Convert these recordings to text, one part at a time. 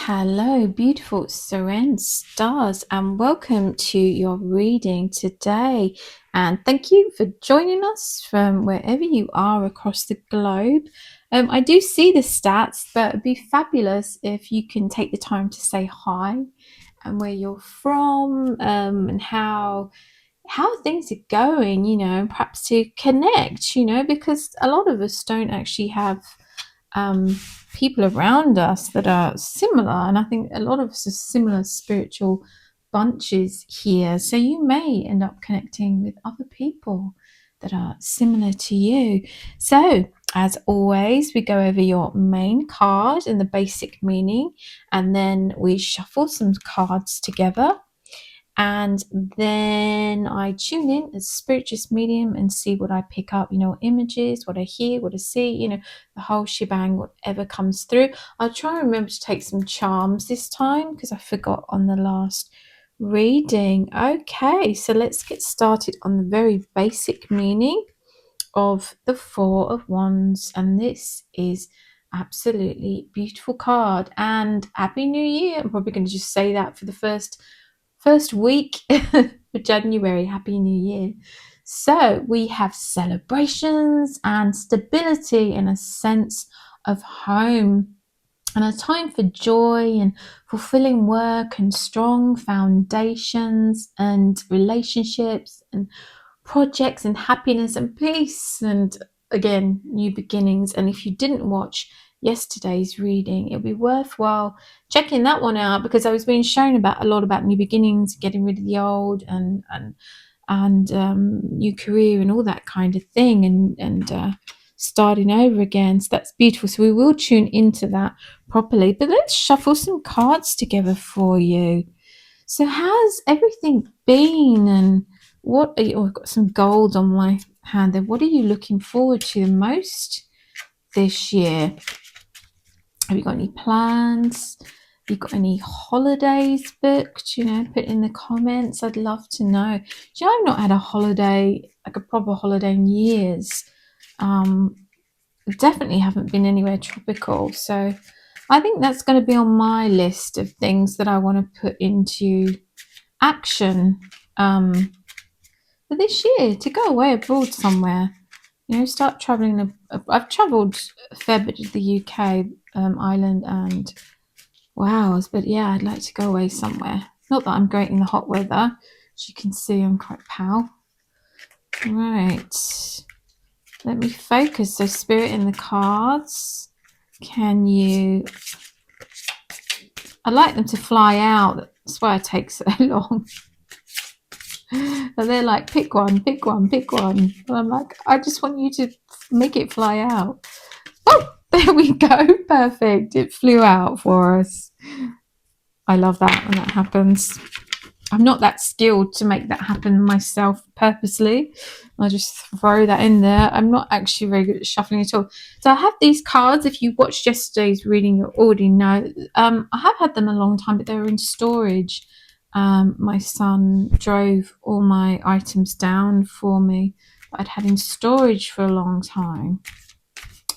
Hello, beautiful Seren Stars, and welcome to your reading today. And thank you for joining us from wherever you are across the globe. I do see the stats, but it'd be fabulous if you can take the time to say hi and where you're from, and how things are going, and perhaps to connect, because a lot of us don't actually have um, people around us that are similar. And I think a lot of us are similar spiritual bunches here. So you may end up connecting with other people that are similar to you. So, as always, we go over your main card and the basic meaning, and then we shuffle some cards together, and then I tune in as Spiritualist Medium and see what I pick up, images, what I hear, what I see, the whole shebang, whatever comes through. I'll try and remember to take some charms this time because I forgot on the last reading. Okay, so let's get started on the very basic meaning of the Four of Wands, and this is absolutely beautiful card. And Happy New Year. I'm probably going to just say that for the first week for January. Happy New Year. So we have celebrations and stability and a sense of home, and a time for joy and fulfilling work and strong foundations and relationships and projects and happiness and peace, and again, new beginnings. And if you didn't watch yesterday's reading, it'll be worthwhile checking that one out, because I was being shown about a lot about new beginnings, getting rid of the old, and new career and all that kind of thing, and starting over again. So that's beautiful. So we will tune into that properly. But let's shuffle some cards together for you. So how's everything been, and what are you? Oh, I've got some gold on my hand there. What are you looking forward to the most this year? Have you got any plans? Have you got any holidays booked? Put in the comments. I'd love to know. I've not had a holiday, like a proper holiday, in years. Definitely haven't been anywhere tropical. So I think that's going to be on my list of things that I want to put into action for this year, to go away abroad somewhere. Start traveling. I've travelled a fair bit to the UK, Ireland, and Wales, but yeah, I'd like to go away somewhere. Not that I'm great in the hot weather. As you can see, I'm quite pale. Right. Let me focus. So, Spirit in the cards. Can you... I'd like them to fly out. That's why it takes so long. And they're like, pick one, pick one, pick one. And I'm like, I just want you to make it fly out. Oh, there we go. Perfect. It flew out for us. I love that when that happens. I'm not that skilled to make that happen myself purposely. I just throw that in there. I'm not actually very good at shuffling at all. So I have these cards. If you watched yesterday's reading, you already know. I have had them a long time, but they were in storage. My son drove all my items down for me that I'd had in storage for a long time,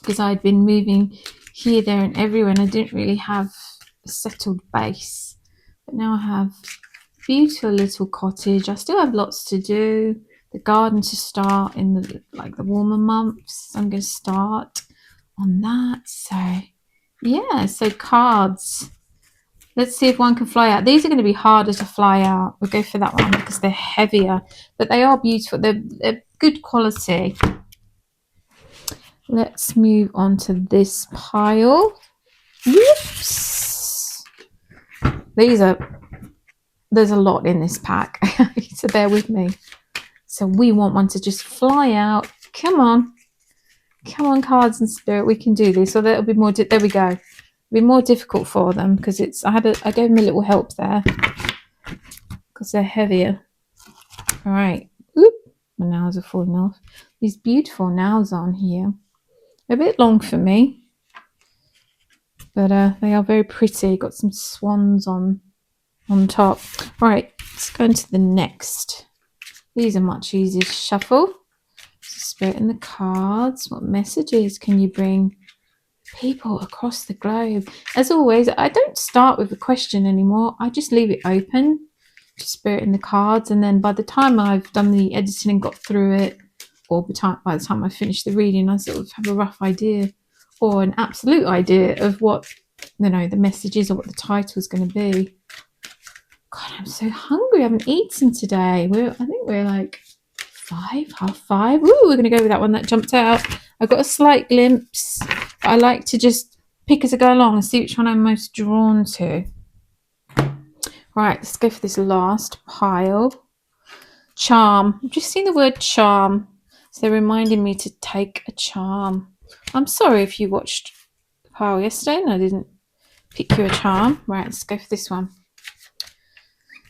because I'd been moving here, there, and everywhere, and I didn't really have a settled base. But now I have a beautiful little cottage. I still have lots to do. The garden to start in the warmer months. I'm going to start on that. So yeah, so cards. Let's see if one can fly out. These are going to be harder to fly out. We'll go for that one because they're heavier, but they are beautiful. They're good quality. Let's move on to this pile. Whoops. There's a lot in this pack, so bear with me. So we want one to just fly out. Come on, cards and spirit. We can do this. So that'll be more. There we go. It'll be more difficult for them because I gave them a little help there because they're heavier. All right. Oop. My nails are falling off. These beautiful nails on here. They're a bit long for me, but they are very pretty. Got some swans on top. All right, let's go into the next. These are much easier to shuffle. Spirit in the cards. What messages can you bring people across the globe. As always, I don't start with a question anymore. I just leave it open to Spirit in the cards, and then by the time I've done the editing and got through it, or by the time I finish the reading, I sort of have a rough idea or an absolute idea of what the message is or what the title is going to be. God, I'm so hungry. I haven't eaten today. I think we're like 5:30. Ooh, we're going to go with that one that jumped out. I got a slight glimpse. I like to just pick as I go along and see which one I'm most drawn to. Right, let's go for this last pile. Charm. I've just seen the word charm. So they're reminding me to take a charm. I'm sorry if you watched the pile yesterday and I didn't pick you a charm. Right, let's go for this one.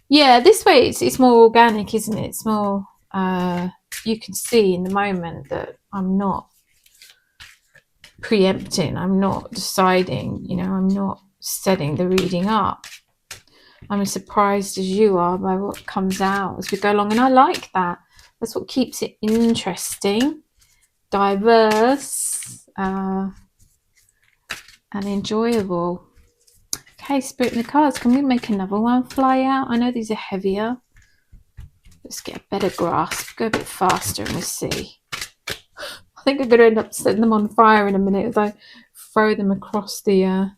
Yeah, this way it's more organic, isn't it? It's more, you can see in the moment that I'm not preempting, I'm not deciding, I'm not setting the reading up. I'm as surprised as you are by what comes out as we go along, and I like that. That's what keeps it interesting, diverse, and enjoyable. Okay, Spirit in the cards, can we make another one fly out? I know these are heavier. Let's get a better grasp. Go a bit faster and we'll see. I think I'm going to end up setting them on fire in a minute as I throw them across the...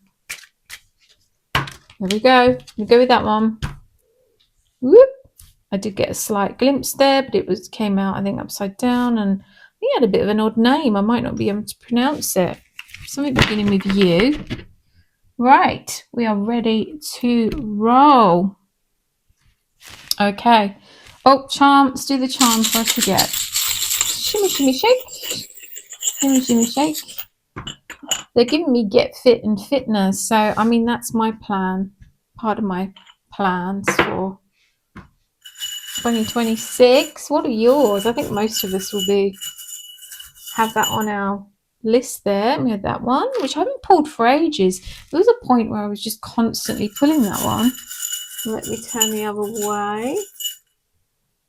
There we go. We go with that one. Whoop. I did get a slight glimpse there, but it came out, I think, upside down, and he had a bit of an odd name. I might not be able to pronounce it. Something beginning with U. Right, we are ready to roll. Okay. Oh, charm. Let's do the charm before I forget. Shimmy, shimmy, shake. Shimmy, shimmy, shake. They're giving me get fit and fitness. So, I mean, that's my plan. Part of my plans for 2026. What are yours? I think most of us will have that on our list there. We had that one, which I haven't pulled for ages. There was a point where I was just constantly pulling that one. Let me turn the other way.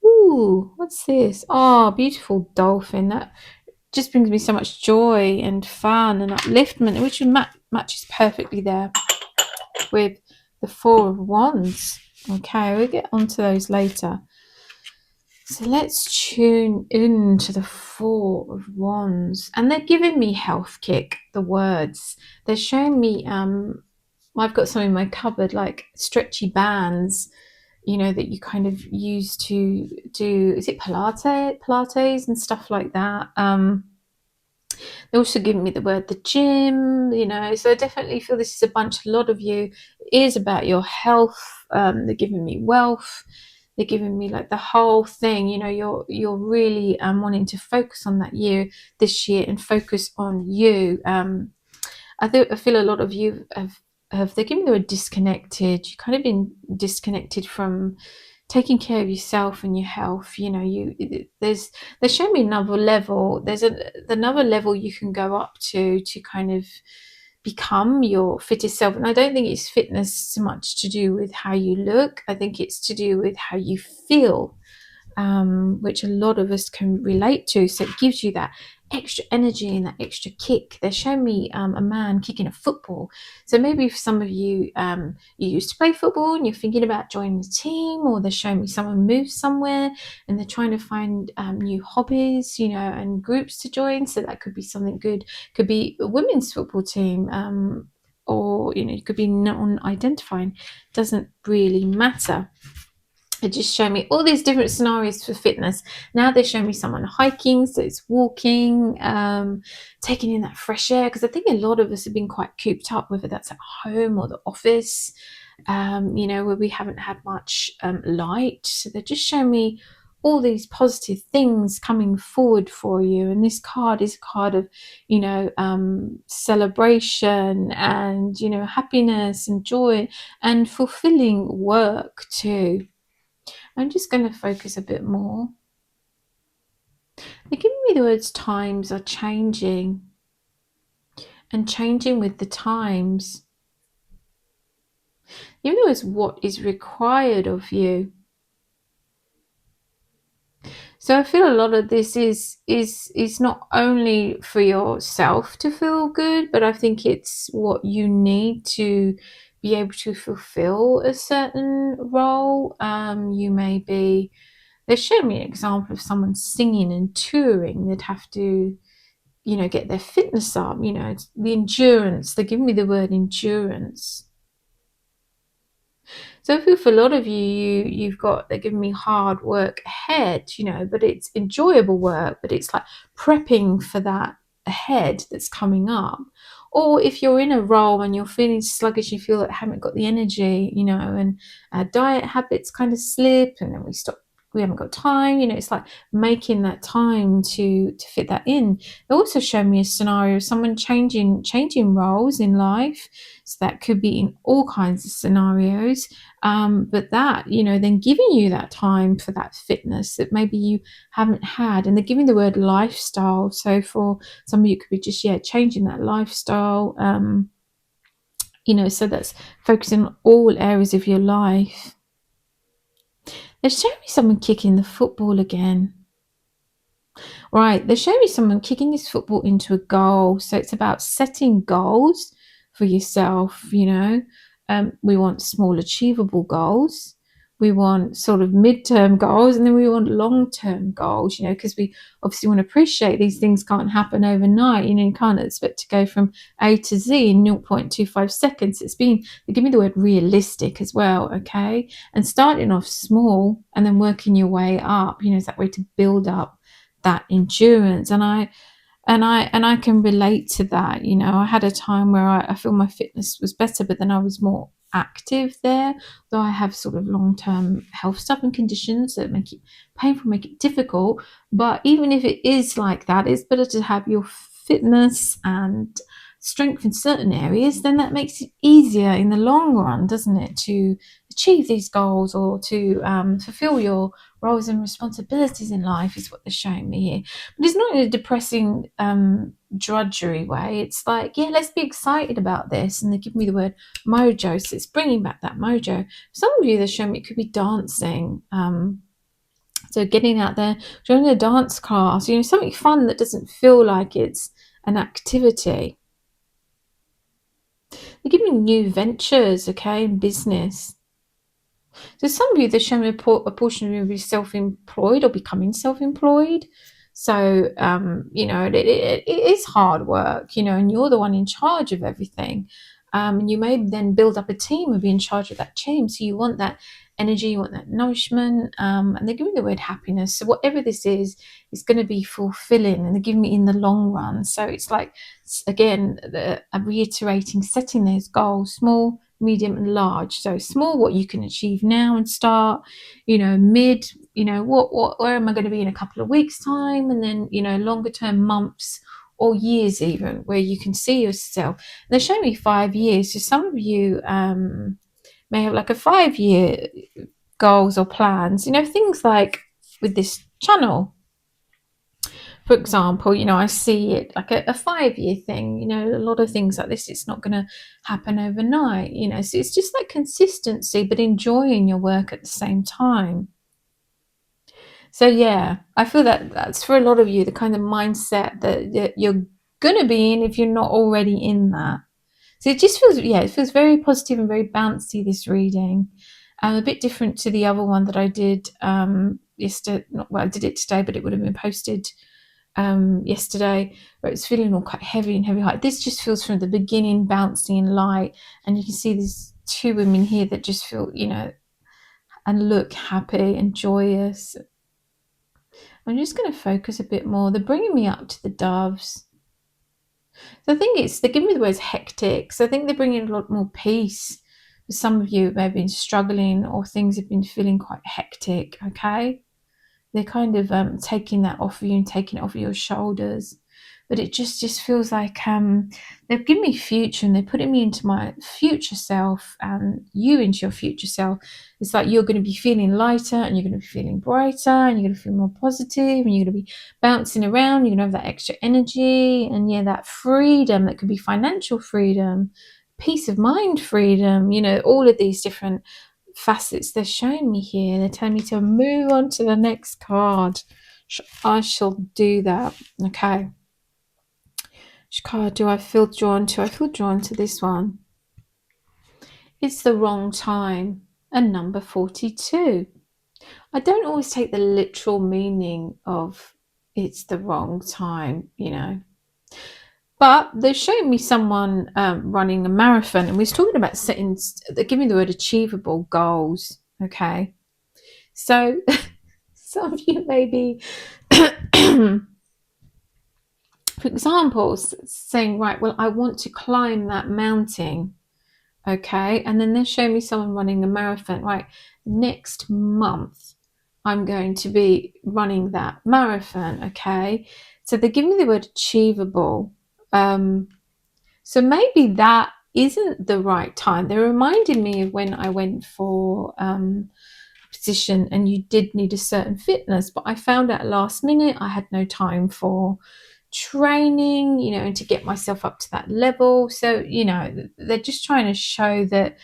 Ooh, what's this? Oh, beautiful dolphin. That just brings me so much joy and fun and upliftment, which matches perfectly there with the Four of Wands. Okay, we'll get onto those later. So let's tune into the Four of Wands. And they're giving me health kick, the words. They're showing me, I've got some in my cupboard, like stretchy bands, that you kind of use to do, is it Pilates and stuff like that. They also give me the word the gym, so I definitely feel this is a lot of you is about your health. They're giving me wealth. They're giving me like the whole thing, you're really wanting to focus on that this year and focus on you. I feel a lot of you have they're giving me the word disconnected. You've kind of been disconnected from taking care of yourself and your health. They're showing me another level. There's another level you can go up to kind of become your fittest self. And I don't think it's fitness so much to do with how you look. I think it's to do with how you feel, which a lot of us can relate to. So it gives you that extra energy and that extra kick. They're showing me a man kicking a football. So maybe if some of you you used to play football and you're thinking about joining the team, or they're showing me someone moved somewhere and they're trying to find new hobbies, and groups to join. So that could be something good. Could be a women's football team, or you could be non-identifying. Doesn't really matter. They just show me all these different scenarios for fitness. Now they show me someone hiking, so it's walking, taking in that fresh air, because I think a lot of us have been quite cooped up, whether that's at home or the office, where we haven't had much light. So they just show me all these positive things coming forward for you. And this card is a card of, celebration and, happiness and joy and fulfilling work too. I'm just going to focus a bit more. They're giving me the words times are changing and changing with the times. You know, is what is required of you. So I feel a lot of this is not only for yourself to feel good, but I think it's what you need to be able to fulfill a certain role. You may be. They showed me an example of someone singing and touring. They'd have to, get their fitness up. It's the endurance. They give me the word endurance. So I feel for a lot of they're giving me hard work ahead, but it's enjoyable work, but it's like prepping for that ahead that's coming up. Or if you're in a role and you're feeling sluggish, you feel like haven't got the energy, and our diet habits kind of slip, and then we haven't got time, it's like making that time to fit that in. They also show me a scenario of someone changing roles in life. So that could be in all kinds of scenarios. But that, then giving you that time for that fitness that maybe you haven't had. And they're giving the word lifestyle. So for some of you, it could be just, changing that lifestyle. So that's focusing on all areas of your life. They're showing me someone kicking the football again. Right, they're showing me someone kicking this football into a goal. So it's about setting goals for yourself, We want small, achievable goals. We want sort of midterm goals, and then we want long-term goals, because we obviously want to appreciate these things can't happen overnight. You can't expect to go from A to Z in 0.25 seconds. They give me the word realistic as well, okay? And starting off small and then working your way up, is that way to build up that endurance. And I can relate to that. I had a time where I feel my fitness was better, but then I was more active there, though I have sort of long-term health stuff and conditions that make it painful, make it difficult. But even if it is like that, it's better to have your fitness and strength in certain areas. Then that makes it easier in the long run, doesn't it, to achieve these goals or to fulfill your roles and responsibilities in life, is what they're showing me here. But it's not in a depressing drudgery way. It's like, let's be excited about this. And they give me the word mojo, so it's bringing back that mojo. Some of you, they're showing me it could be dancing. So getting out there, joining a dance class, something fun that doesn't feel like it's an activity. They give me new ventures, okay, in business. So some of you, they're showing a portion of you will be self-employed or becoming self-employed. So, it is hard work, and you're the one in charge of everything. And you may then build up a team and be in charge of that team. So you want that energy, you want that nourishment. And they're giving the word happiness. So whatever this is going to be fulfilling, and they're giving me in the long run. So it's like, again, I'm reiterating, setting those goals, small, medium and large. So small, what you can achieve now and start, mid, where am I going to be in a couple of weeks time, and then longer term, months or years even, where you can see yourself. And they're showing me 5 years. So some of you may have like a 5-year goals or plans, things like with this channel. For example, I see it like a 5-year thing, a lot of things like this, it's not going to happen overnight, so it's just like consistency, but enjoying your work at the same time. So I feel that that's for a lot of you, the kind of mindset that you're going to be in if you're not already in that. So it just feels, it feels very positive and very bouncy, this reading. A bit different to the other one that I did yesterday. I did it today, but it would have been posted yesterday, where it's feeling all quite heavy and heavy heart. This just feels from the beginning bouncy and light, and you can see these 2 women here that just feel, and look happy and joyous. I'm just going to focus a bit more. They're bringing me up to the doves. So I think they're giving me the words hectic. So I think they're bringing a lot more peace. For some of you may have been struggling, or things have been feeling quite hectic, okay? They're kind of taking that off of you and taking it off of your shoulders. But it just feels like they've given me future, and they're putting me into my future self and you into your future self. It's like you're going to be feeling lighter, and you're going to be feeling brighter, and you're going to feel more positive, and you're going to be bouncing around. You're going to have that extra energy, and that freedom that could be financial freedom, peace of mind freedom, all of these different facets they're showing me here. They're telling me to move on to the next card. I shall do that. Okay. Which card do I feel drawn to? I feel drawn to this one. It's the wrong time. And number 42. I don't always take the literal meaning of it's the wrong time, But they're showing me someone running a marathon, and we're talking about they're giving the word achievable goals. Okay. So some of you may be, for example, saying, right, well, I want to climb that mountain. Okay. And then they're showing me someone running a marathon. Right. Next month, I'm going to be running that marathon. Okay. So they're giving me the word achievable. So maybe that isn't the right time. They're reminding me of when I went for position and you did need a certain fitness, but I found out last minute I had no time for training, and to get myself up to that level. So, they're just trying to show that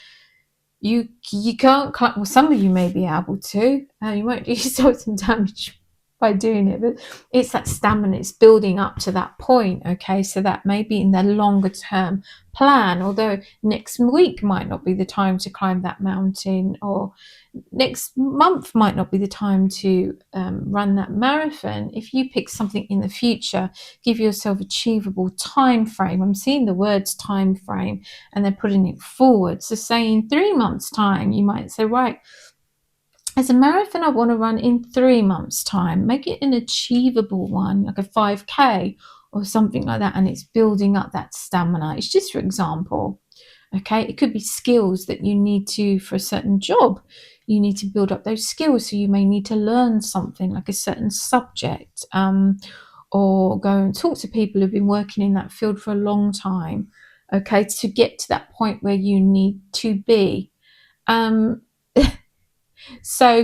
you can't climb. Well, some of you may be able to. You won't do yourself some damage by doing it, but it's that stamina. It's building up to that point. Okay, so that may be in the longer term plan. Although next week might not be the time to climb that mountain, or next month might not be the time to run that marathon. If you pick something in the future, give yourself achievable time frame. I'm seeing the words time frame, and they're putting it forward. So say in 3 months time, you might say, right, as a marathon I want to run in 3 months time. Make it an achievable one, like a 5k or something like that, and it's building up that stamina. It's just for example. Okay, it could be skills that you need to, for a certain job, you need to build up those skills. So you may need to learn something like a certain subject, or go and talk to people who've been working in that field for a long time. Okay, to get to that point where you need to be. So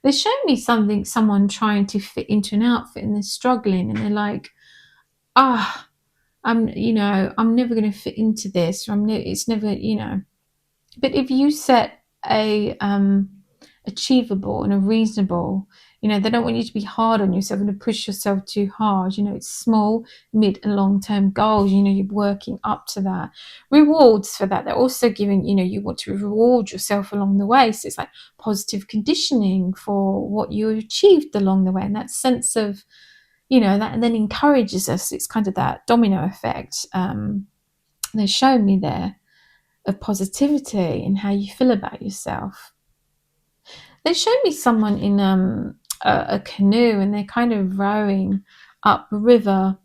they're showing me someone trying to fit into an outfit and they're struggling, and they're like, I'm never going to fit into this. It's never, But if you set a achievable and a reasonable, they don't want you to be hard on yourself and to push yourself too hard. It's small, mid and long-term goals. You're working up to that. Rewards for that. They're also giving, you want to reward yourself along the way. So it's like positive conditioning for what you achieved along the way. And that sense of, that then encourages us. It's kind of that domino effect. They're showing me there of positivity and how you feel about yourself. They showed me someone in a canoe, and they're kind of rowing up a river.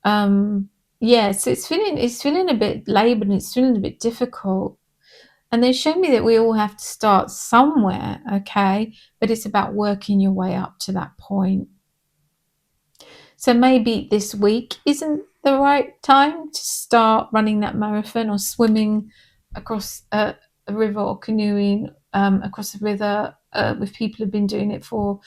So it's feeling a bit laboured, and it's feeling a bit difficult. And they showed me that we all have to start somewhere, okay? But it's about working your way up to that point. So maybe this week isn't the right time to start running that marathon or swimming across a river, or canoeing across a river with people who've been doing it for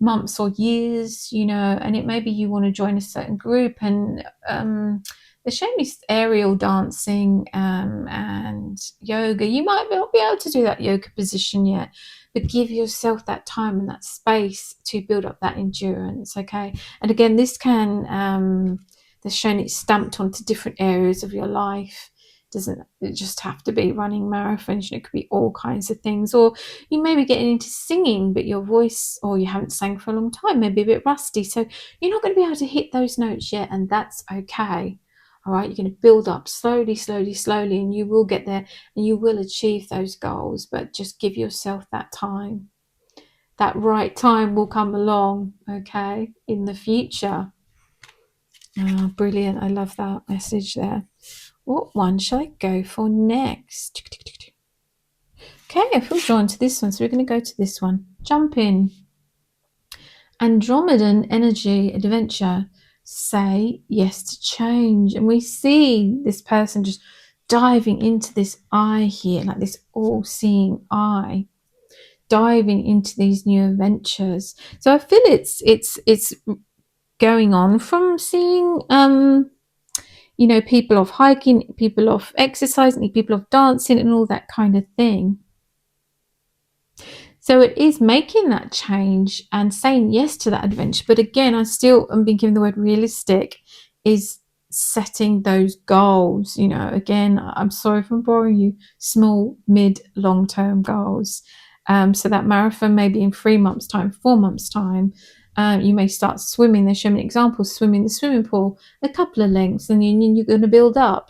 months or years, and it maybe you want to join a certain group, and they're showing me aerial dancing and yoga. You might not be able to do that yoga position yet, but give yourself that time and that space to build up that endurance. Okay. And again, this can they're showing it stamped onto different areas of your life. Doesn't it just have to be running marathons? It could be all kinds of things. Or you may be getting into singing, but your voice, or you haven't sang for a long time, maybe a bit rusty, so you're not going to be able to hit those notes yet, and that's okay. All right, you're going to build up slowly, and you will get there, and you will achieve those goals. But just give yourself that time. That right time will come along, okay, in the future. Oh, brilliant. I love that message there. What one shall I go for next? Okay, I feel drawn to this one, so we're going to go to this one. Jump in. Andromedan energy adventure. Say yes to change. And we see this person just diving into this eye here, like this all-seeing eye, diving into these new adventures. So I feel it's going on from seeing people off hiking, people off exercising, people off dancing, and all that kind of thing. So it is making that change and saying yes to that adventure. But again, I still am being given the word realistic is setting those goals. Again, I'm sorry if I'm boring you, small, mid, long-term goals. So that marathon maybe in 3 months' time, 4 months' time. You may start swimming. They show me examples, swimming the swimming pool a couple of lengths, and then you're going to build up.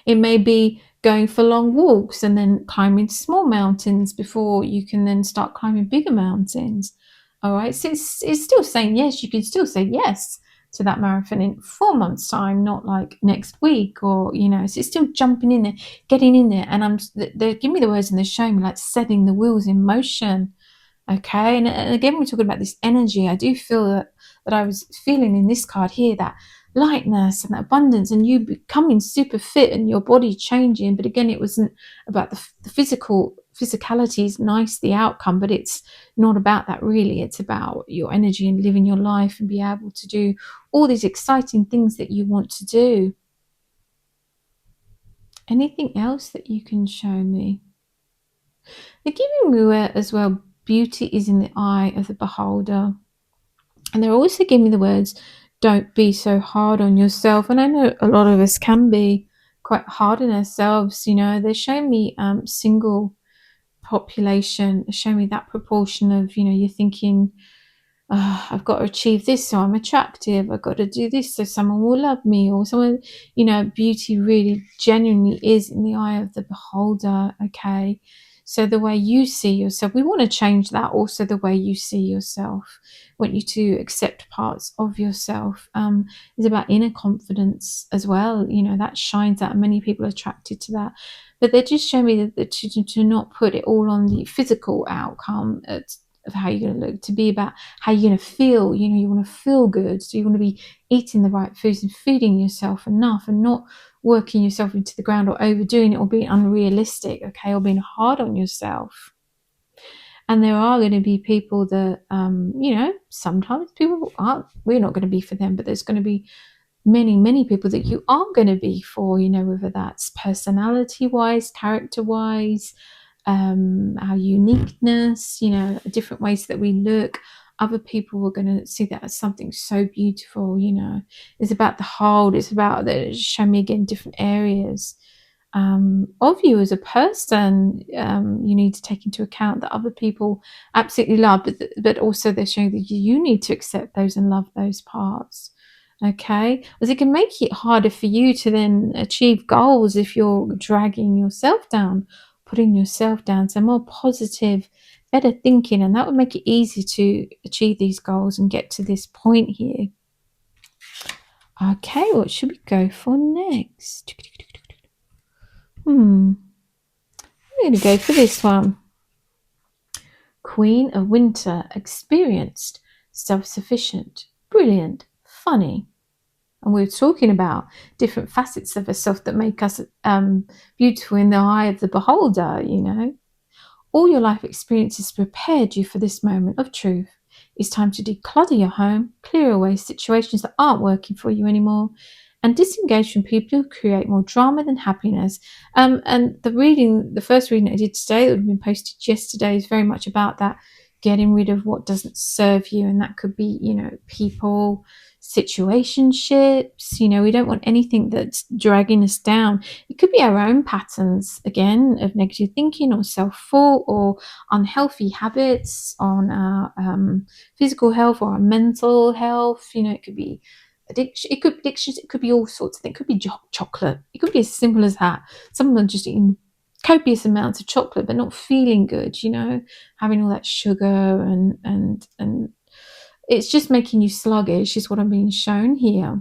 It may be going for long walks and then climbing small mountains before you can then start climbing bigger mountains. All right. So it's still saying yes. You can still say yes to that marathon in 4 months' time, not like next week so it's still jumping in there, getting in there. And they're giving me the words and they're showing me like setting the wheels in motion. Okay. And again, we're talking about this energy. I do feel that I was feeling in this card here that lightness and that abundance and you becoming super fit and your body changing. But again, it wasn't about the physicality is nice, the outcome, but it's not about that really. It's about your energy and living your life and be able to do all these exciting things that you want to do. Anything else that you can show me? They're giving me as well, beauty is in the eye of the beholder. And they're also giving me the words, don't be so hard on yourself. And I know a lot of us can be quite hard on ourselves. They're showing me single population, they're showing me that proportion of, you're thinking, I've got to achieve this so I'm attractive. I've got to do this so someone will love me, or someone, beauty really genuinely is in the eye of the beholder. Okay. So the way you see yourself, we want to change that. Also, the way you see yourself, want you to accept parts of yourself. Is about inner confidence as well. That shines out. Many people are attracted to that, but they just show me that to not put it all on the physical outcome of how you're going to look, to be about how you're going to feel. You want to feel good, so you want to be eating the right foods and feeding yourself enough and not working yourself into the ground or overdoing it or being unrealistic, okay, or being hard on yourself. And there are going to be people that sometimes people aren't, we're not going to be for them, but there's going to be many people that you are going to be for, whether that's personality wise, character wise, our uniqueness, different ways that we look. Other people are going to see that as something so beautiful. It's about the whole. It's about show me again different areas of you as a person. You need to take into account that other people absolutely love, but also they're showing that you need to accept those and love those parts. Okay, because it can make it harder for you to then achieve goals if you're dragging yourself down, putting yourself down. So more positive, better thinking, and that would make it easy to achieve these goals and get to this point here. Okay, what should we go for next? I'm going to go for this one. Queen of Winter, experienced, self-sufficient, brilliant, funny. And we're talking about different facets of ourselves that make us beautiful in the eye of the beholder. All your life experiences prepared you for this moment of truth. It's time to declutter your home, clear away situations that aren't working for you anymore, and disengage from people who create more drama than happiness. And the first reading I did today, that would have been posted yesterday, is very much about that, getting rid of what doesn't serve you. And that could be, people, situationships. We don't want anything that's dragging us down. It could be our own patterns, again, of negative thinking or self-thought or unhealthy habits on our physical health or our mental health. It could be addiction. It could be addictions. It could be all sorts of things. It could be chocolate. It could be as simple as that. Someone just eating copious amounts of chocolate but not feeling good, having all that sugar and it's just making you sluggish is what I'm being shown here.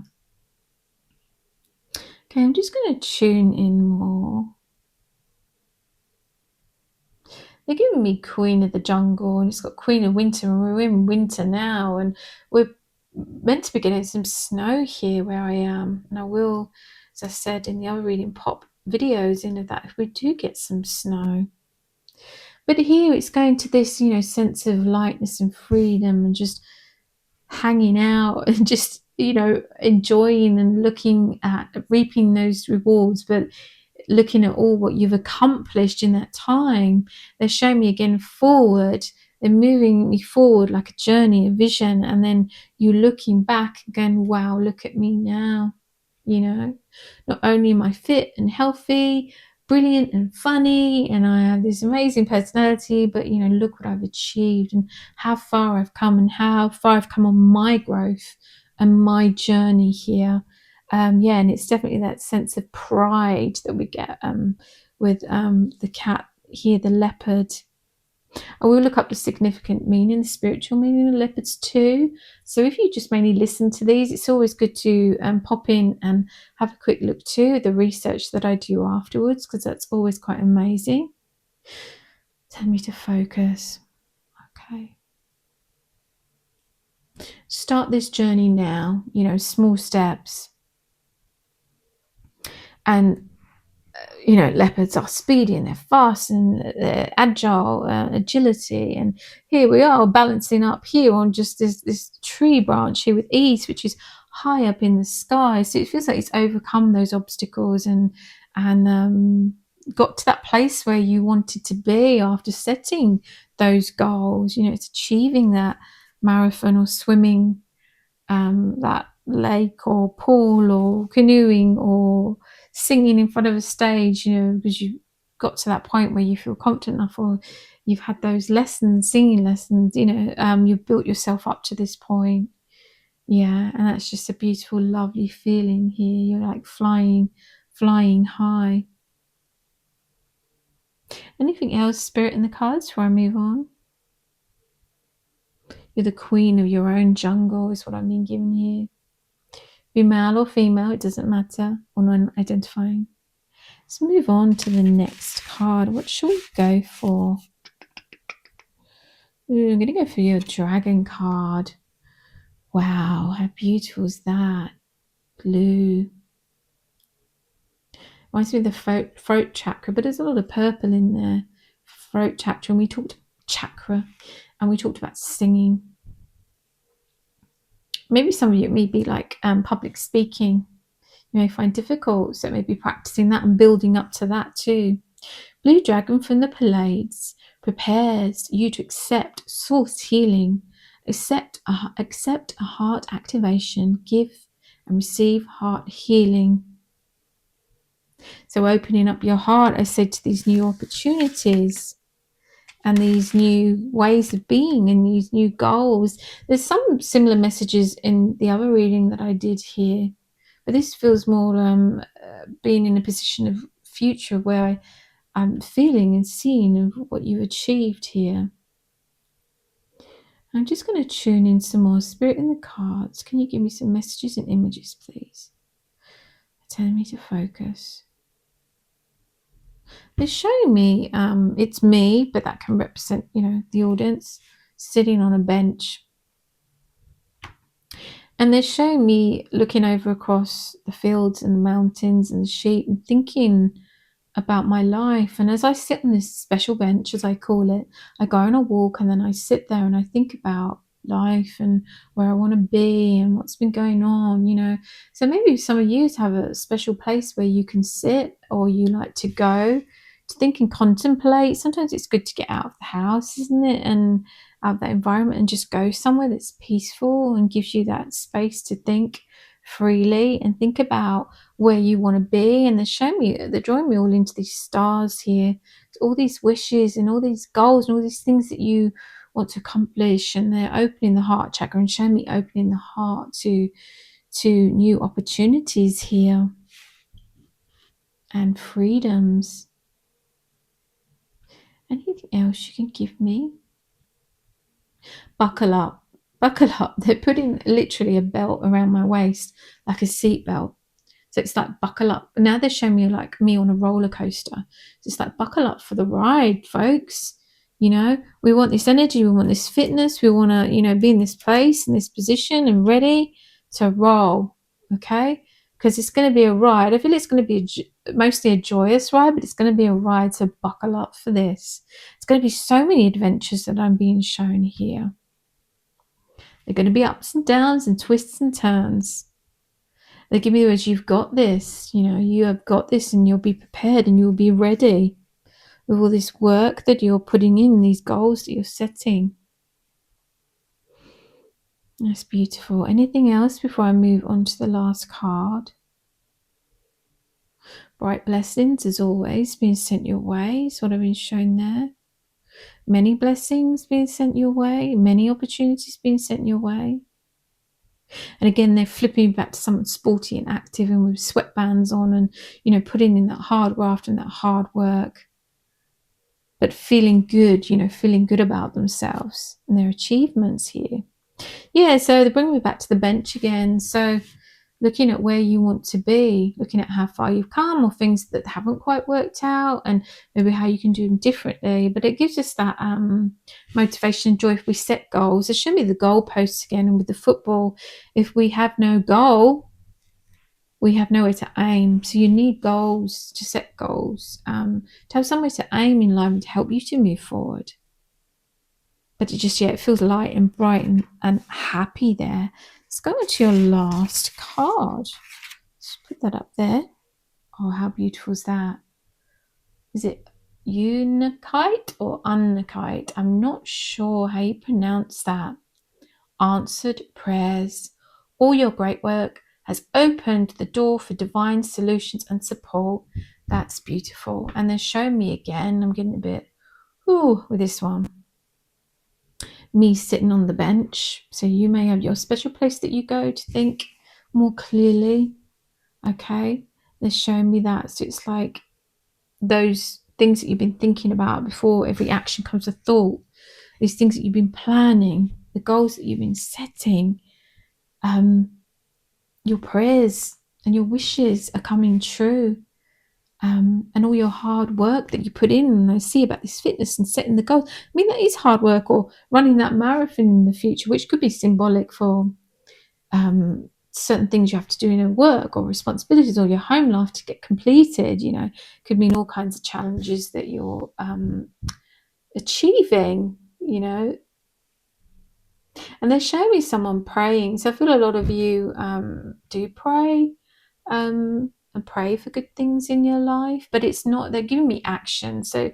Okay, I'm just going to tune in more. They're giving me Queen of the Jungle, and it's got Queen of Winter, and we're in winter now, and we're meant to be getting some snow here where I am. And I will, as I said in the other reading, pop videos into that if we do get some snow. But here it's going to this, sense of lightness and freedom and just hanging out and just, enjoying and looking at reaping those rewards. But looking at all what you've accomplished in that time. They're showing me again forward. They're moving me forward like a journey, a vision, and then you looking back again, wow, look at me now. Not only am I fit and healthy, brilliant and funny, and I have this amazing personality, but look what I've achieved and how far I've come and how far I've come on my growth and my journey here. And it's definitely that sense of pride that we get with the cat here, the leopard. I will look up the significant meaning, the spiritual meaning of leopards too. So if you just mainly listen to these, it's always good to pop in and have a quick look too at the research that I do afterwards, because that's always quite amazing. Tell me to focus. Okay. Start this journey now, small steps. And leopards are speedy and they're fast and they're agile, agility. And here we are balancing up here on just this tree branch here with ease, which is high up in the sky. So it feels like it's overcome those obstacles and got to that place where you wanted to be after setting those goals. It's achieving that marathon or swimming that lake or pool or canoeing or singing in front of a stage, because you got to that point where you feel confident enough, or you've had those lessons, singing lessons, you've built yourself up to this point. Yeah, and that's just a beautiful, lovely feeling here. You're like flying high. Anything else, Spirit, in the cards before I move on? You're the queen of your own jungle is what I'm being given here. Be male or female, it doesn't matter, or non-identifying. Let's move on to the next card. What shall we go for? I'm going to go for your dragon card. Wow, how beautiful is that? Blue. Reminds me of the throat chakra, but there's a lot of purple in there. Throat chakra, and we talked chakra, and we talked about singing. Maybe some of you may be like public speaking. You may find difficult, so maybe practicing that and building up to that too. Blue dragon from the Pleiades prepares you to accept source healing, accept a heart activation, give and receive heart healing. So opening up your heart, I said, to these new opportunities and these new ways of being and these new goals. There's some similar messages in the other reading that I did here, but this feels more being in a position of future where I'm feeling and seeing of what you've achieved here. I'm just going to tune in some more. Spirit in the cards, can you give me some messages and images, please? Telling me to focus. They're showing me it's me, but that can represent, the audience sitting on a bench. And they're showing me looking over across the fields and the mountains and the sheep and thinking about my life. And as I sit on this special bench, as I call it, I go on a walk and then I sit there and I think about life and where I want to be and what's been going on, So maybe some of you have a special place where you can sit, or you like to go to think and contemplate. Sometimes it's good to get out of the house, isn't it? And out of that environment and just go somewhere that's peaceful and gives you that space to think freely and think about where you want to be. And they're drawing me all into these stars here, all these wishes and all these goals and all these things that you want to accomplish. And they're opening the heart chakra and showing me opening the heart to new opportunities here and freedoms. Anything else you can give me? Buckle up. They're putting literally a belt around my waist, like a seat belt. So it's like buckle up. Now they're showing me like me on a roller coaster. So it's like buckle up for the ride, folks. We want this energy, we want this fitness, we want to, be in this place, in this position and ready to roll, okay? Because it's going to be a ride. I feel it's going to be mostly a joyous ride, but it's going to be a ride, so buckle up for this. It's going to be so many adventures that I'm being shown here. They're going to be ups and downs and twists and turns. They give me the words, you've got this, you have got this, and you'll be prepared and you'll be ready with all this work that you're putting in, these goals that you're setting. That's beautiful. Anything else before I move on to the last card? Bright blessings, as always, being sent your way is what I've been shown there. Many blessings being sent your way, many opportunities being sent your way. And again, they're flipping back to someone sporty and active and with sweatbands on and, putting in that hard graft and that hard work. But feeling good, feeling good about themselves and their achievements here. Yeah, so they bring me back to the bench again. So looking at where you want to be, looking at how far you've come or things that haven't quite worked out and maybe how you can do them differently. But it gives us that motivation and joy if we set goals. They show me the goalposts again. And with the football, if we have no goal, we have nowhere to aim. So you need goals to set goals, to have somewhere to aim in life and to help you to move forward. But it feels light and bright and happy there. Let's go on to your last card. Just put that up there. Oh, how beautiful is that? Is it unikite or unikite? I'm not sure how you pronounce that. Answered prayers. All your great work has opened the door for divine solutions and support. That's beautiful. And then show me again. I'm getting a bit, with this one. Me sitting on the bench. So you may have your special place that you go to think more clearly. Okay, they're showing me that. So it's like those things that you've been thinking about before every action comes a thought, these things that you've been planning, the goals that you've been setting, your prayers and your wishes are coming true. And all your hard work that you put in, and I see about this fitness and setting the goals. I mean, that is hard work, or running that marathon in the future, which could be symbolic for certain things you have to do in your work or responsibilities or your home life to get completed. Could mean all kinds of challenges that you're achieving, And they're showing me someone praying. So I feel a lot of you do pray. And pray for good things in your life, but it's not, they're giving me action. So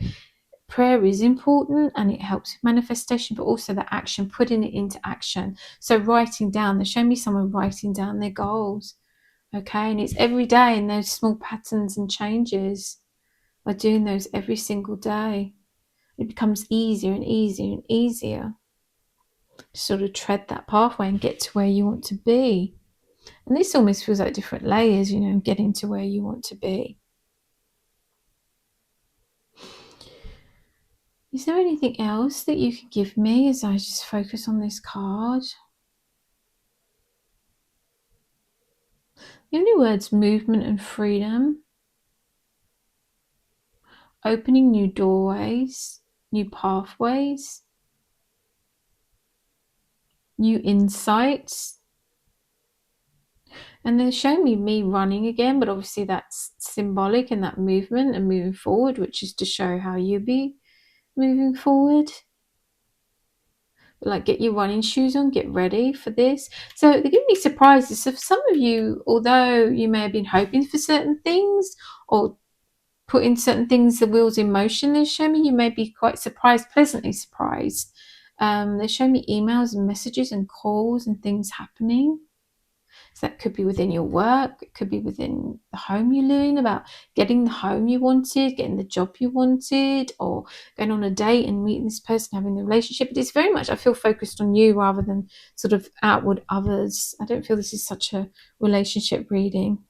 prayer is important and it helps with manifestation, but also the action, putting it into action. So writing down, they're showing me someone writing down their goals. Okay, and it's every day, and those small patterns and changes by doing those every single day, it becomes easier and easier and easier to sort of tread that pathway and get to where you want to be. And this almost feels like different layers, getting to where you want to be. Is there anything else that you could give me as I just focus on this card? The only words, movement and freedom. Opening new doorways, new pathways, new insights. And they're showing me running again, but obviously that's symbolic in that movement and moving forward, which is to show how you be moving forward. Like, get your running shoes on, get ready for this. So they're giving me surprises. So for some of you, although you may have been hoping for certain things or putting certain things, the wheels in motion, they're showing me you may be quite surprised, pleasantly surprised. They're showing me emails and messages and calls and things happening. So that could be within your work, it could be within the home you live in, about getting the home you wanted, getting the job you wanted, or going on a date and meeting this person, having the relationship. But it's very much, I feel, focused on you rather than sort of outward others. I don't feel this is such a relationship reading.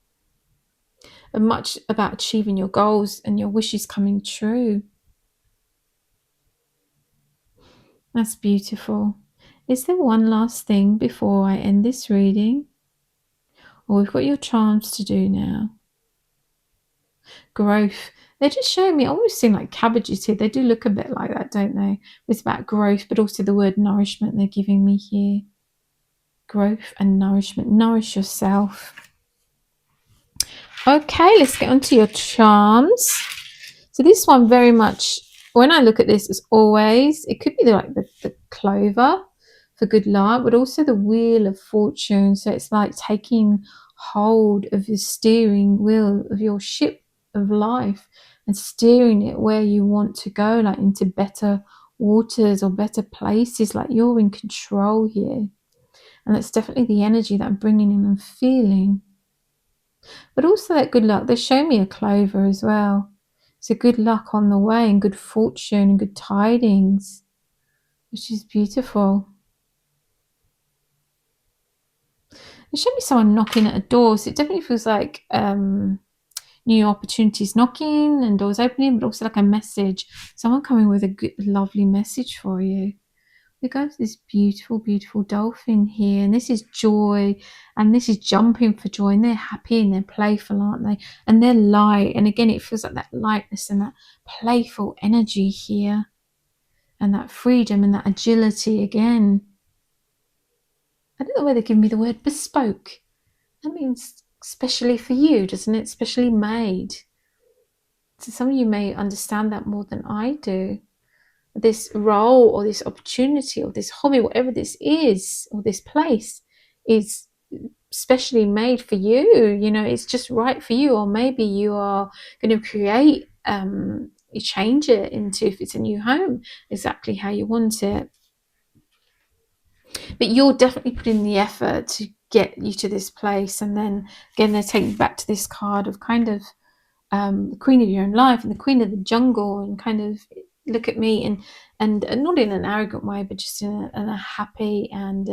But much about achieving your goals and your wishes coming true. That's beautiful. Is there one last thing before I end this reading? Well, we've got your charms to do now. Growth. They're just showing me, I almost seem like cabbages here. They do look a bit like that, don't they? It's about growth, but also the word nourishment they're giving me here. Growth and nourishment. Nourish yourself. Okay, let's get on to your charms. So this one very much, when I look at this, as always, it could be the clover for good luck, but also the wheel of fortune. So it's like taking hold of the steering wheel of your ship of life and steering it where you want to go, like into better waters or better places. Like you're in control here. And that's definitely the energy that I'm bringing in and feeling. But also that good luck. They show me a clover as well. So good luck on the way and good fortune and good tidings, which is beautiful. They show me someone knocking at a door. So it definitely feels like new opportunities knocking and doors opening, but also like a message. Someone coming with a good, lovely message for you. We go to this beautiful, beautiful dolphin here, and this is joy, and this is jumping for joy, and they're happy and they're playful, aren't they? And they're light, and again, it feels like that lightness and that playful energy here, and that freedom and that agility again. I don't know where they give me the word bespoke. That means specially for you, doesn't it? Specially made. So some of you may understand that more than I do. This role or this opportunity or this hobby, whatever this is, or this place is specially made for you. You know, it's just right for you. Or maybe you are going to create, you change it into, if it's a new home, exactly how you want it. But you're definitely putting the effort to get you to this place. And then again, they're taking back to this card of kind of the queen of your own life and the queen of the jungle, and kind of look at me and not in an arrogant way, but just in a happy and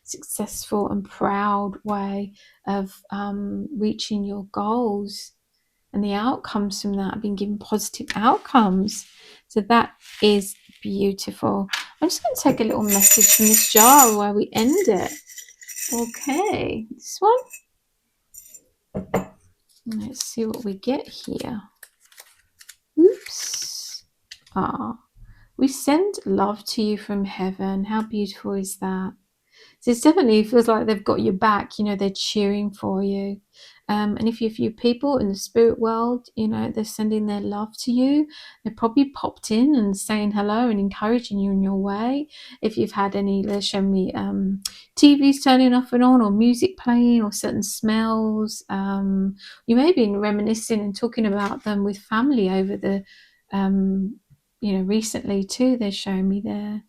successful and proud way of reaching your goals. And the outcomes from that have been given positive outcomes. So that is beautiful. I'm just going to take a little message from this jar where we end it. Okay, this one. Let's see what we get here. Oops. We send love to you from heaven. How beautiful is that? So it definitely feels like they've got your back, you know, they're cheering for you. And if you're people in the spirit world, you know, they're sending their love to you. They're probably popped in and saying hello and encouraging you in your way. If you've had any, they're showing me TVs turning off and on, or music playing, or certain smells. You may have been reminiscing and talking about them with family over the, recently too. They're showing me there.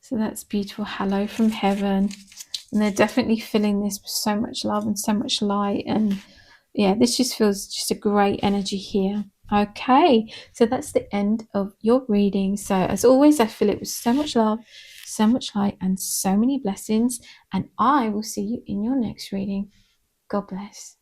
So that's beautiful. Hello from heaven. And they're definitely filling this with so much love and so much light. And yeah, this just feels just a great energy here. Okay, so that's the end of your reading. So as always, I fill it with so much love, so much light, and so many blessings. And I will see you in your next reading. God bless.